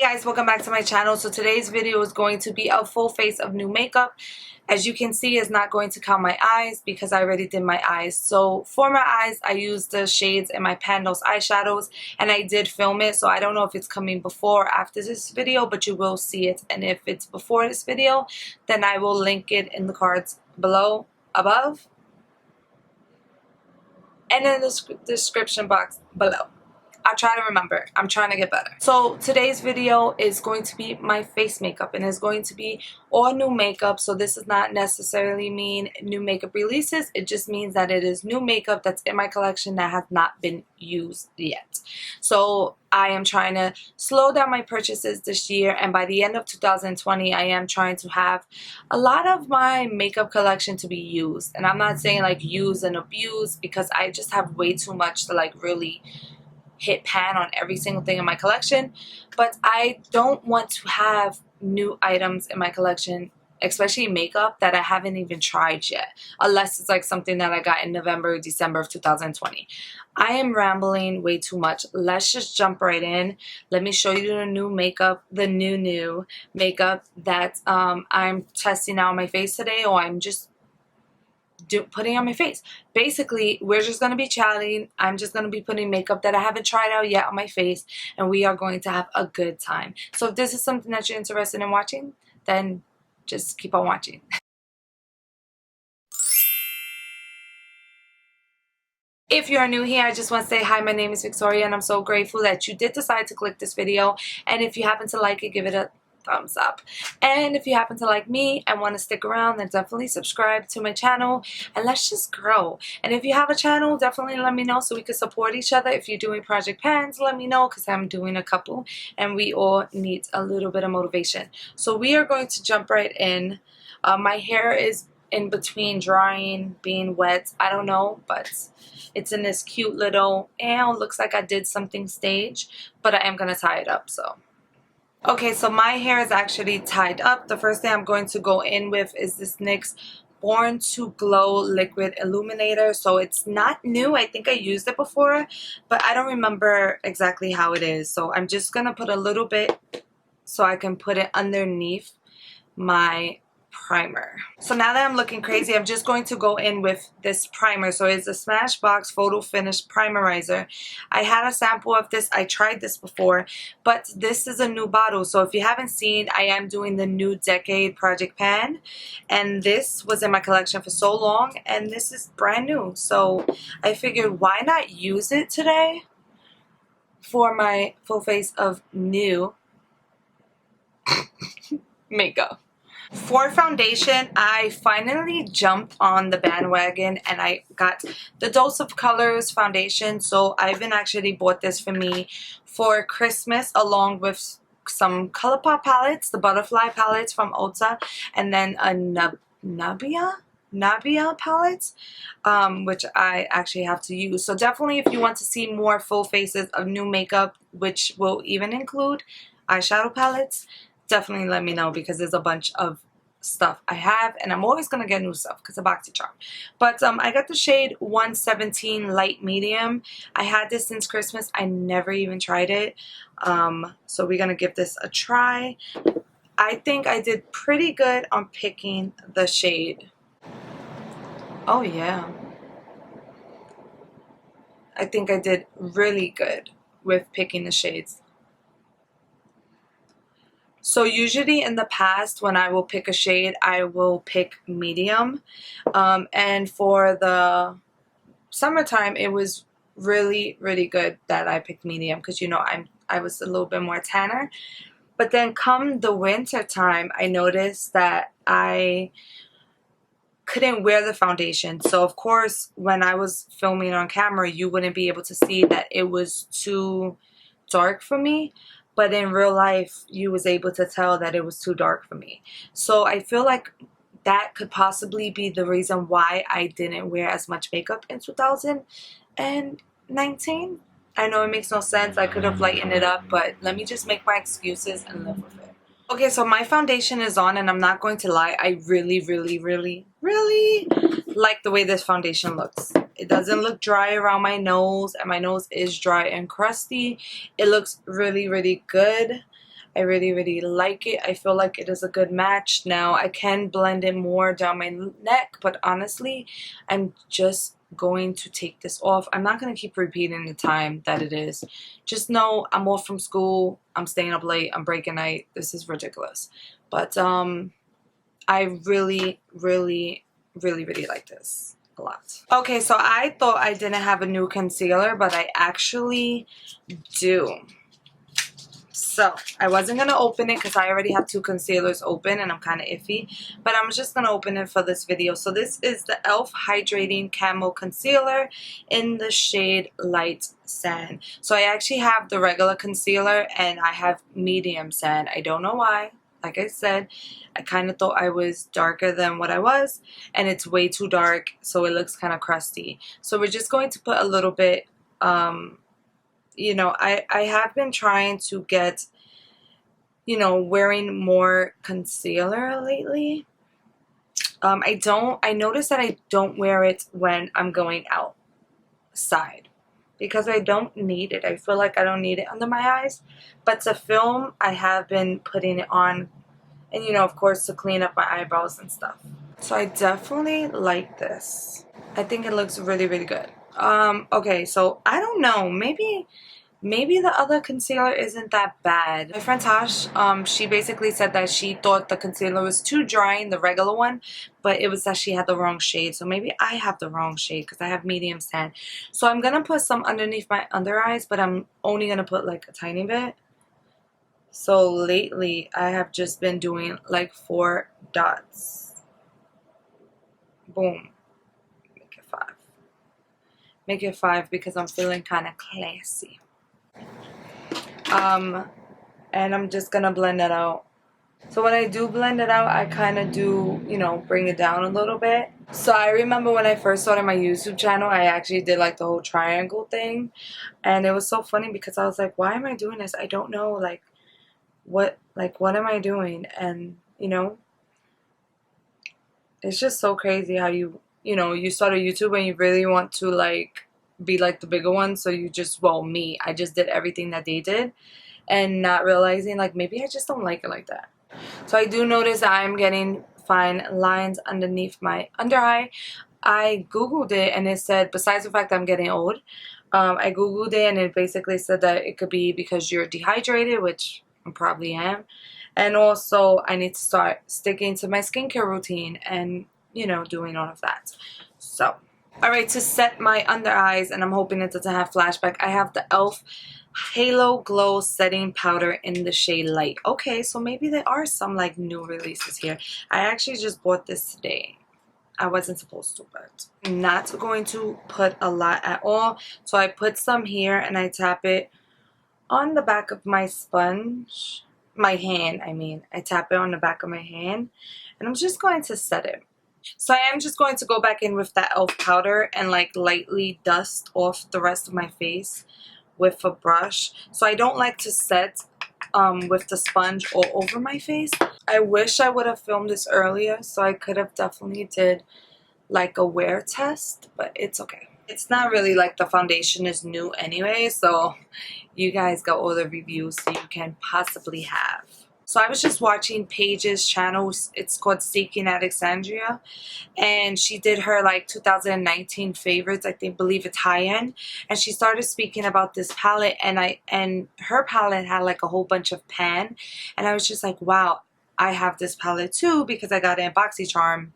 Hey guys, welcome back to my channel. So today's video is going to be a full face of new makeup. As you can see, it's not going to count my eyes because I already did my eyes. So for my eyes, I used the shades in my Pandos eyeshadows and I did film it. So I don't know if it's coming before or after this video, but you will see it. And if it's before this video, then I will link it in the cards below, above, and in the description box below. I'll try to remember. I'm trying to get better. So today's video is going to be my face makeup and it's going to be all new makeup. So this does not necessarily mean new makeup releases. It just means that it is new makeup that's in my collection that has not been used yet. So I am trying to slow down my purchases this year, and by the end of 2020 I am trying to have a lot of my makeup collection to be used. And I'm not saying like use and abuse because I just have way too much to like really hit pan on every single thing in my collection, but I don't want to have new items in my collection, especially makeup, that I haven't even tried yet, unless it's like something that I got in November or December of 2020. I am rambling way too much. Let's just jump right in. Let me show you the new makeup, the new makeup that I'm testing out on my face today, or I'm just putting on my face. Basically, we're just going to be chatting. I'm just going to be putting makeup that I haven't tried out yet on my face, and we are going to have a good time. So if this is something that you're interested in watching, then just keep on watching. If you're new here, I just want to say hi, my name is Victoria, and I'm so grateful that you did decide to click this video. And if you happen to like it, give it a thumbs up. And if you happen to like me and want to stick around, then definitely subscribe to my channel and let's just grow. And if you have a channel, definitely let me know so we can support each other. If you're doing project pans, let me know because I'm doing a couple and we all need a little bit of motivation. So we are going to jump right in. My hair is in between drying, being wet, I don't know, but it's in this cute little, looks like I did something stage, but I am gonna tie it up. So okay, so my hair is actually tied up. The first thing I'm going to go in with is this NYX Born to Glow Liquid Illuminator. So it's not new. I think I used it before, but I don't remember exactly how it is. So I'm just going to put a little bit so I can put it underneath my primer. So now that I'm looking crazy, I'm just going to go in with this primer. So it's a Smashbox Photo Finish Primerizer. I had a sample of this. I tried this before, but this is a new bottle. So if you haven't seen, I am doing the New Decade Project Pan, and this was in my collection for so long, and this is brand new. So I figured, why not use it today for my full face of new makeup. For foundation, I finally jumped on the bandwagon and I got the Dose of Colors foundation. So I've been actually bought this for me for Christmas along with some ColourPop palettes, the butterfly palettes from Ulta, and then a Nabia palettes, which I actually have to use. So definitely if you want to see more full faces of new makeup, which will even include eyeshadow palettes, definitely let me know because there's a bunch of stuff I have and I'm always gonna get new stuff because of BoxyCharm. But I got the shade 117 Light Medium. I had this since Christmas. I never even tried it. So we're gonna give this a try. I think I did pretty good on picking the shade. Oh yeah. I think I did really good with picking the shades. So usually in the past when I will pick a shade, I will pick medium. And for the summertime, it was really, really good that I picked medium because, you know, I was a little bit more tanner. But then come the winter time, I noticed that I couldn't wear the foundation. So of course, when I was filming on camera, you wouldn't be able to see that it was too dark for me. But in real life, you was able to tell that it was too dark for me. So I feel like that could possibly be the reason why I didn't wear as much makeup in 2019. I know it makes no sense. I could have lightened it up, but let me just make my excuses and live with it. Okay, so my foundation is on, and I'm not going to lie, I really, really, really, really like the way this foundation looks. It doesn't look dry around my nose, and my nose is dry and crusty. It looks really, really good. I really like it. I feel like it is a good match. Now I can blend it more down my neck, but honestly, I'm just going to take this off. I'm not going to keep repeating the time that it is. Just know I'm off from school. I'm staying up late. I'm breaking night. This is ridiculous. But I really like this a lot. Okay, so I thought I didn't have a new concealer, but I actually do. So I wasn't going to open it because I already have 2 concealers open and I'm kind of iffy. But I'm just going to open it for this video. So this is the e.l.f. Hydrating Camo Concealer in the shade Light Sand. So I actually have the regular concealer and I have medium sand. I don't know why. Like I said, I kind of thought I was darker than what I was. And it's way too dark. So it looks kind of crusty. So we're just going to put a little bit... you know, I have been trying to get, you know, wearing more concealer lately. I notice that I don't wear it when I'm going outside because I don't need it. I feel like I don't need it under my eyes. But to film, I have been putting it on and, you know, of course, to clean up my eyebrows and stuff. So I definitely like this. I think it looks really good. Okay, so I don't know, maybe the other concealer isn't that bad. My friend Tosh, she basically said that she thought the concealer was too drying, the regular one, but it was that she had the wrong shade. So maybe I have the wrong shade because I have medium sand. So I'm gonna put some underneath my under eyes, but I'm only gonna put like a tiny bit. So lately I have just been doing like 4 dots. Boom. Make it 5. Make it 5 because I'm feeling kind of classy. And I'm just gonna blend it out. So when I do blend it out, I kind of do, you know, bring it down a little bit. So I remember when I first started my YouTube channel, I actually did like the whole triangle thing. And it was so funny because I was like, why am I doing this? I don't know, like what am I doing? And, you know, it's just so crazy how you know, you start a YouTube and you really want to like be like the bigger one. So you just, well, me, I just did everything that they did. And not realizing like maybe I just don't like it like that. So I do notice that I'm getting fine lines underneath my under eye. I googled it and it said, besides the fact that I'm getting old, I googled it and it basically said that it could be because you're dehydrated, which I probably am, and also I need to start sticking to my skincare routine and, you know, doing all of that. So alright, to set my under eyes, and I'm hoping it doesn't have flashback, I have the e.l.f. Halo Glow Setting Powder in the shade Light. Okay, so maybe there are some like new releases here. I actually just bought this today. I wasn't supposed to, but I'm not going to put a lot at all. So I put some here and I tap it on the back of my sponge. My hand, I mean. I tap it on the back of my hand. And I'm just going to set it. So I am just going to go back in with that e.l.f. powder and like lightly dust off the rest of my face with a brush. So I don't like to set with the sponge all over my face. I wish I would have filmed this earlier so I could have definitely did like a wear test, but it's okay. It's not really like the foundation is new anyway, so you guys got all the reviews so you can possibly have. So I was just watching Paige's channel. It's called Seeking Alexandria. And she did her like 2019 favorites. Believe it's high-end. And she started speaking about this palette. And her palette had like a whole bunch of pan. And I was just like, wow, I have this palette too because I got it in BoxyCharm.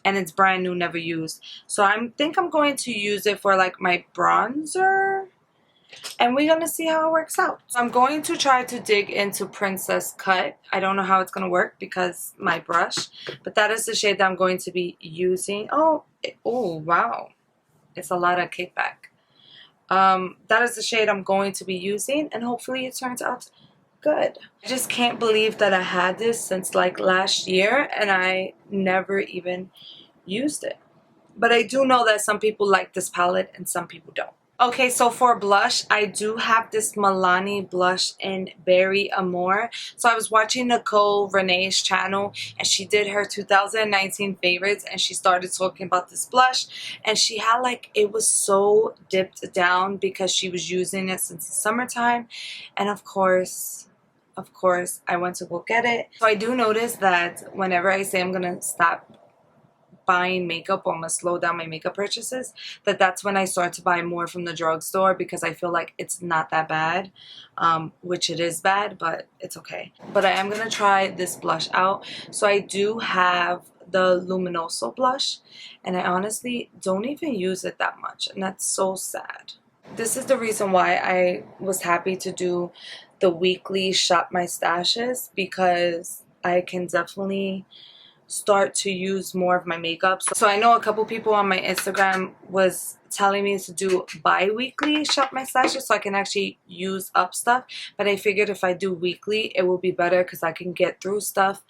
And it's brand new, never used. So I think I'm going to use it for like my bronzer. And we're going to see how it works out. So I'm going to try to dig into Princess Cut. I don't know how it's going to work because my brush. But that is the shade that I'm going to be using. Oh, wow. It's a lot of kickback. That is the shade I'm going to be using. And hopefully it turns out good. I just can't believe that I had this since like last year. And I never even used it. But I do know that some people like this palette and some people don't. Okay, so for blush, I do have this Milani blush in Berry Amore. So I was watching Nicole Renee's channel and she did her 2019 favorites and she started talking about this blush and she had like, it was so dipped down because she was using it since the summertime. And of course, of course, I went to go get it. So I do notice that whenever I say I'm gonna stop buying makeup or I'm gonna slow down my makeup purchases, that's when I start to buy more from the drugstore, because I feel like it's not that bad, which it is bad, but it's okay. But I am gonna try this blush out. So I do have the Luminoso blush, and I honestly don't even use it that much, and that's so sad. This is the reason why I was happy to do the weekly shop my stashes, because I can definitely start to use more of my makeup. So I know a couple people on my Instagram was telling me to do bi-weekly shop my stashes so I can actually use up stuff, but I figured if I do weekly it will be better because I can get through stuff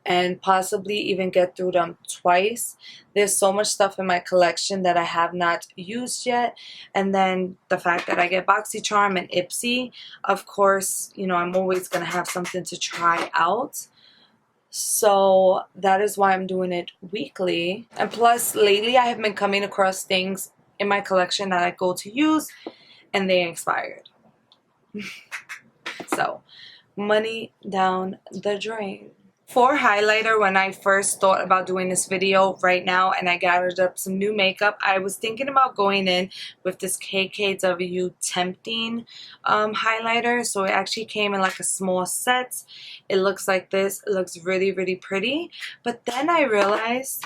and possibly even get through them twice. There's so much stuff in my collection that I have not used yet, and then the fact that I get BoxyCharm and Ipsy, of course, you know, I'm always gonna have something to try out. So that is why I'm doing it weekly. And plus, lately I have been coming across things in my collection that I go to use and they expired. So, money down the drain. For highlighter, when I first thought about doing this video right now and I gathered up some new makeup, I was thinking about going in with this KKW Tempting highlighter. So it actually came in like a small set. It looks like this. It looks really, really pretty. But then I realized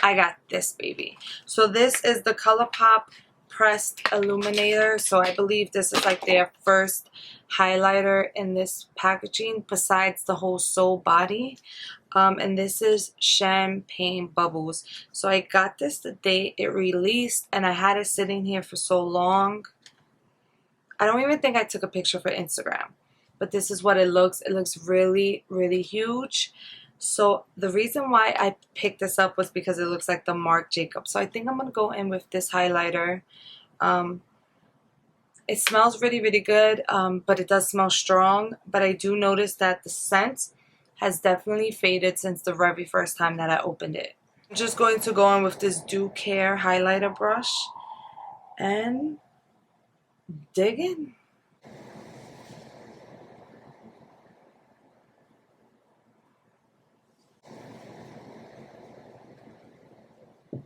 I got this baby. So this is the ColourPop Pressed Illuminator. So I believe this is like their first highlighter in this packaging besides the whole soul body. And this is Champagne Bubbles. So I got this the day it released and I had it sitting here for so long. I don't even think I took a picture for Instagram, but this is what it looks. It looks really, really huge. So the reason why I picked this up was because it looks like the Marc Jacobs. So I think I'm going to go in with this highlighter. It smells really, really good, but it does smell strong. But I do notice that the scent has definitely faded since the very first time that I opened it. I'm just going to go in with this Do Care highlighter brush and dig in.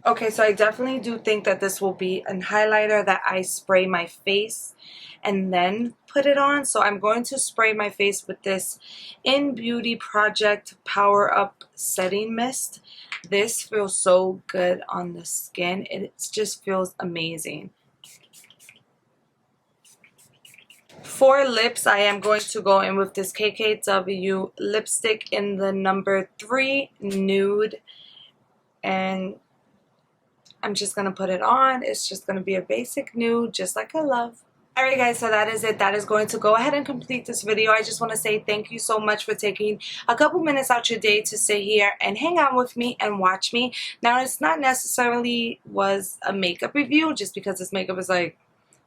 Okay, so I definitely do think that this will be a highlighter that I spray my face and then put it on. So I'm going to spray my face with this In Beauty Project Power Up Setting Mist. This feels so good on the skin. It just feels amazing. For lips, I am going to go in with this KKW lipstick in the number 3 Nude, and I'm just going to put it on. It's just going to be a basic nude, just like I love. Alright guys, so that is it. That is going to go ahead and complete this video. I just want to say thank you so much for taking a couple minutes out your day to sit here and hang out with me and watch me. Now, it's not necessarily was a makeup review, just because this makeup is like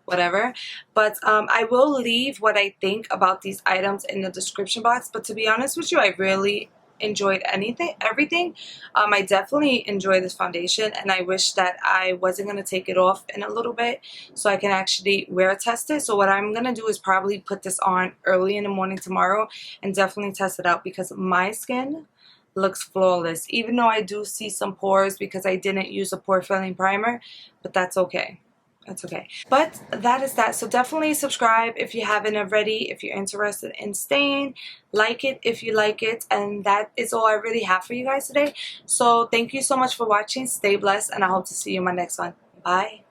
whatever, but I will leave what I think about these items in the description box. But to be honest with you, I really enjoyed everything. I definitely enjoy this foundation, and I wish that I wasn't going to take it off in a little bit so I can actually wear test it. So what I'm going to do is probably put this on early in the morning tomorrow and definitely test it out, because my skin looks flawless, even though I do see some pores because I didn't use a pore filling primer, but that's okay. That's okay. But that is that. So definitely subscribe if you haven't already, if you're interested in staying. Like it if you like it. And that is all I really have for you guys today. So thank you so much for watching. Stay blessed, and I hope to see you in my next one. Bye.